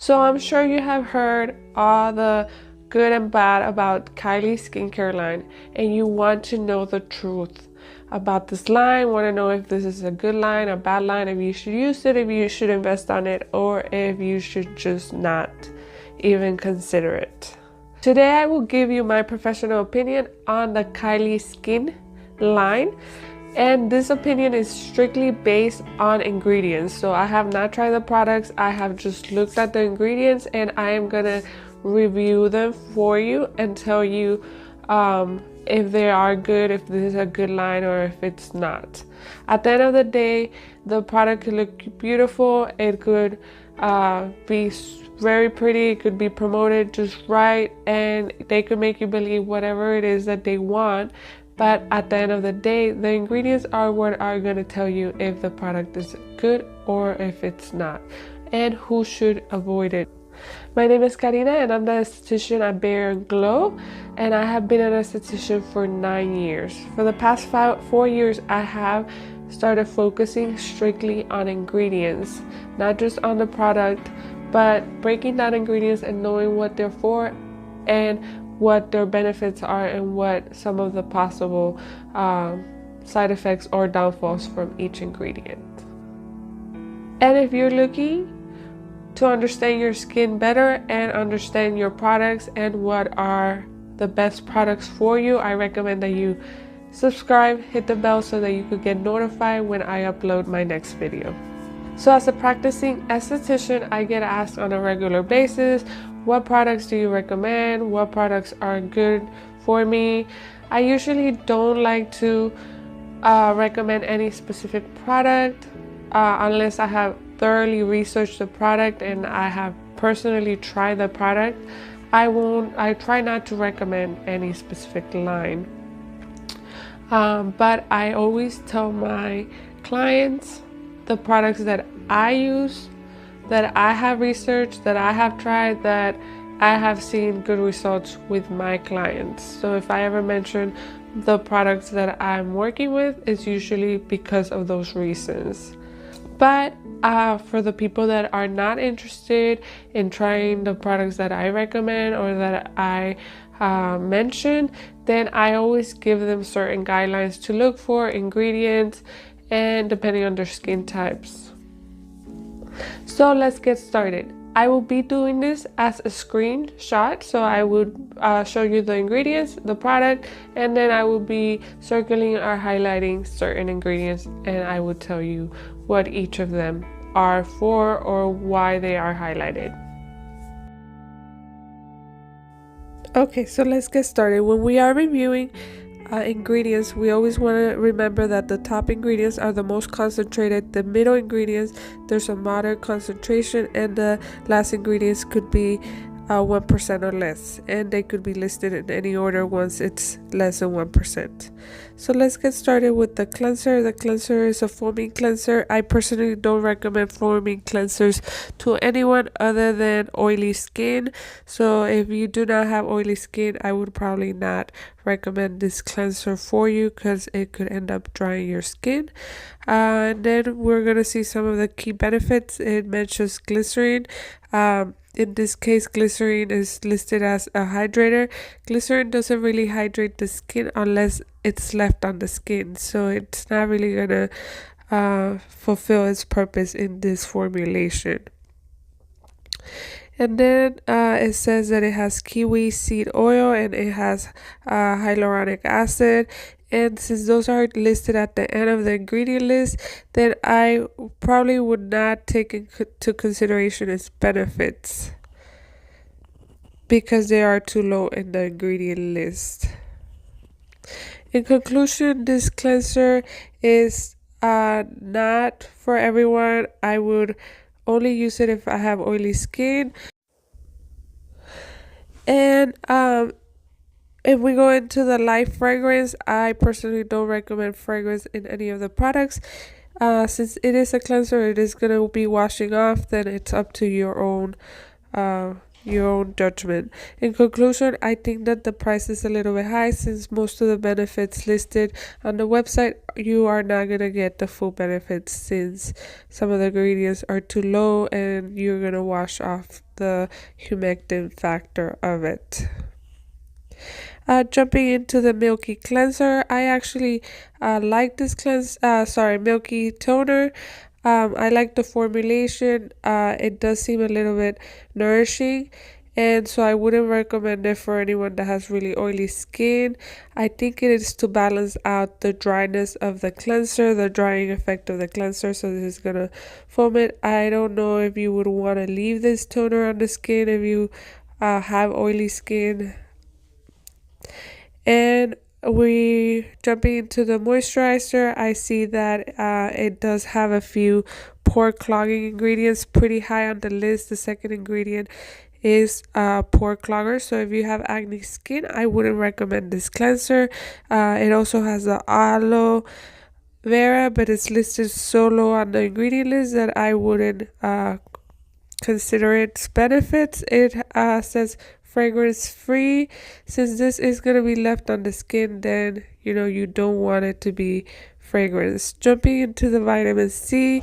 So I'm sure you have heard all the good and bad about Kylie skincare line, and you want to know the truth about this line, want to know if this is a good line, a bad line, if you should use it, if you should invest on it, or if you should just not even consider it. Today I will give you my professional opinion on the Kylie skin line. And this opinion is strictly based on ingredients. So I have not tried the products. I have just looked at the ingredients and I am gonna review them for you and tell you if they are good, if this is a good line or if it's not. At the end of the day, the product could look beautiful. It could be very pretty. It could be promoted just right, and they could make you believe whatever it is that they want. But at the end of the day, the ingredients are what are going to tell you if the product is good or if it's not, and who should avoid it. My name is Karina and I'm the esthetician at Bare & Glow, and I have been an esthetician for 9 years. For the past 4 years, I have started focusing strictly on ingredients, not just on the product, but breaking down ingredients and knowing what they're for and what their benefits are and what some of the possible side effects or downfalls from each ingredient. And if you're looking to understand your skin better and understand your products and what are the best products for you, I recommend that you subscribe, hit the bell so that you could get notified when I upload my next video. So as a practicing esthetician, I get asked on a regular basis, what products do you recommend? What products are good for me? I usually don't like to recommend any specific product unless I have thoroughly researched the product and I have personally tried the product. I try not to recommend any specific line. But I always tell my clients the products that I use, that I have researched, that I have tried, that I have seen good results with my clients. So if I ever mention the products that I'm working with, it's usually because of those reasons. But for the people that are not interested in trying the products that I recommend or that I mention, then I always give them certain guidelines to look for, ingredients, and depending on their skin types. So let's get started. I will be doing this as a screenshot, so I would show you the ingredients, the product, and then I will be circling or highlighting certain ingredients, and I will tell you what each of them are for or why they are highlighted. Okay, so let's get started. When we are reviewing ingredients, we always want to remember that the top ingredients are the most concentrated, the middle ingredients there's a moderate concentration, and the last ingredients could be 1% or less, and they could be listed in any order once it's less than 1%. So let's get started with the cleanser. The cleanser is a foaming cleanser. I personally don't recommend foaming cleansers to anyone other than oily skin. So if you do not have oily skin, I would probably not recommend this cleanser for you because it could end up drying your skin. And then we're going to see some of the key benefits. It mentions glycerin. In this case, glycerin is listed as a hydrator. Glycerin doesn't really hydrate the skin unless it's left on the skin, so it's not really gonna fulfill its purpose in this formulation. And then it says that it has kiwi seed oil and it has hyaluronic acid. And since those are listed at the end of the ingredient list, then I probably would not take into consideration its benefits because they are too low in the ingredient list. In conclusion, this cleanser is not for everyone. I would only use it if I have oily skin. And if we go into the light fragrance, I personally don't recommend fragrance in any of the products. Since it is a cleanser, it is going to be washing off, then it's up to your own your own judgment. In conclusion, I think that the price is a little bit high since most of the benefits listed on the website, you are not going to get the full benefits since some of the ingredients are too low and you're going to wash off the humectant factor of it. Jumping into the milky cleanser, I actually like this milky toner. I like the formulation. It does seem a little bit nourishing, and so I wouldn't recommend it for anyone that has really oily skin. I think it is to balance out the dryness of the cleanser, the drying effect of the cleanser, so this is gonna foam it. I don't know if you would want to leave this toner on the skin if you have oily skin. And we jumping into the moisturizer, I see that it does have a few pore clogging ingredients pretty high on the list. The second ingredient is pore clogger, so if you have acne skin, I wouldn't recommend this cleanser. It also has the aloe vera, but it's listed so low on the ingredient list that I wouldn't consider its benefits. It says fragrance free. Since this is going to be left on the skin, then you don't want it to be fragrance. Jumping into the vitamin C,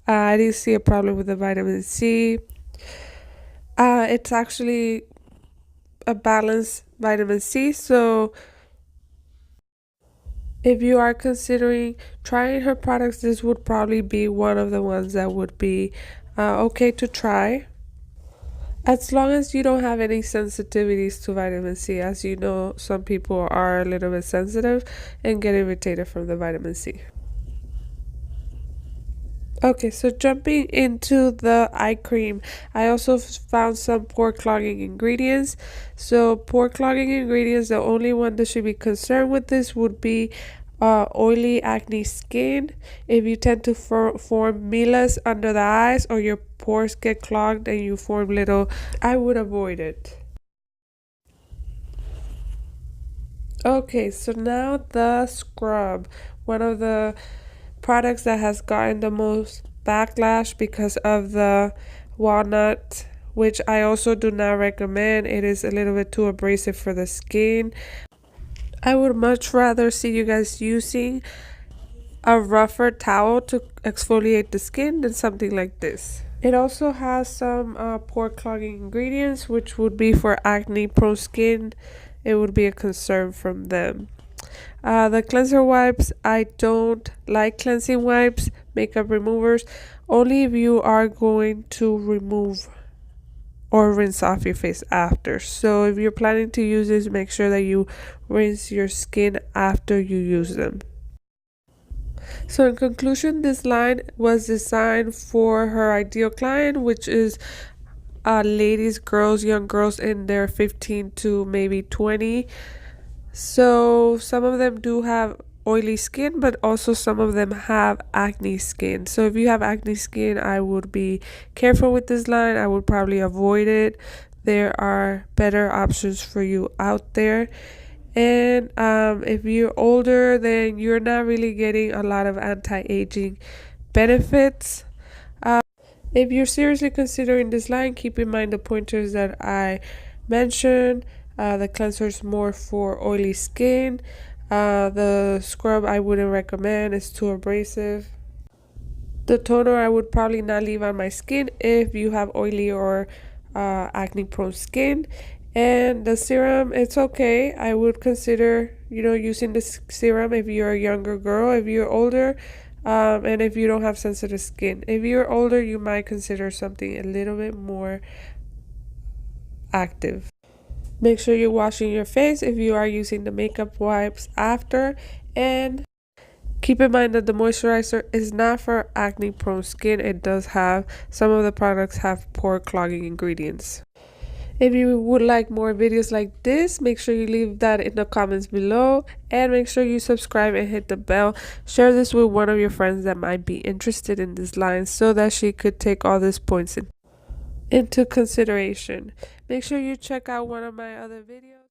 I didn't see a problem with the vitamin C. It's actually a balanced vitamin C, so if you are considering trying her products, this would probably be one of the ones that would be okay to try, as long as you don't have any sensitivities to vitamin C. As you know, some people are a little bit sensitive and get irritated from the vitamin C. Okay, so jumping into the eye cream, I also found some pore clogging ingredients. So pore clogging ingredients, the only one that should be concerned with this would be oily acne skin. If you tend to form melas under the eyes, or your pores get clogged and you form little, I would avoid it. Okay, so now the scrub, one of the products that has gotten the most backlash because of the walnut, which I also do not recommend. It is a little bit too abrasive for the skin. I would much rather see you guys using a rougher towel to exfoliate the skin than something like this. It also has some pore clogging ingredients, which would be for acne prone skin. It would be a concern from them. The cleanser wipes, I don't like cleansing wipes, makeup removers, only if you are going to remove or rinse off your face after. So if you're planning to use this, make sure that you rinse your skin after you use them. So in conclusion, this line was designed for her ideal client, which is ladies, girls, young girls in their 15 to maybe 20. So some of them do have oily skin, but also some of them have acne skin. So if you have acne skin, I would be careful with this line. I would probably avoid it. There are better options for you out there. And if you're older, then you're not really getting a lot of anti-aging benefits. If you're seriously considering this line, keep in mind the pointers that I mentioned. The cleanser is more for oily skin. The scrub I wouldn't recommend, it's too abrasive. The toner I would probably not leave on my skin if you have oily or acne prone skin. And the serum, it's okay. I would consider using the serum if you're a younger girl. If you're older, and if you don't have sensitive skin, if you're older, you might consider something a little bit more active. Make sure you're washing your face if you are using the makeup wipes after, and keep in mind that the moisturizer is not for acne prone skin. It does have, some of the products have pore clogging ingredients. If you would like more videos like this, make sure you leave that in the comments below, and make sure you subscribe and hit the bell. Share this with one of your friends that might be interested in this line so that she could take all these points into consideration. Make sure you check out one of my other videos.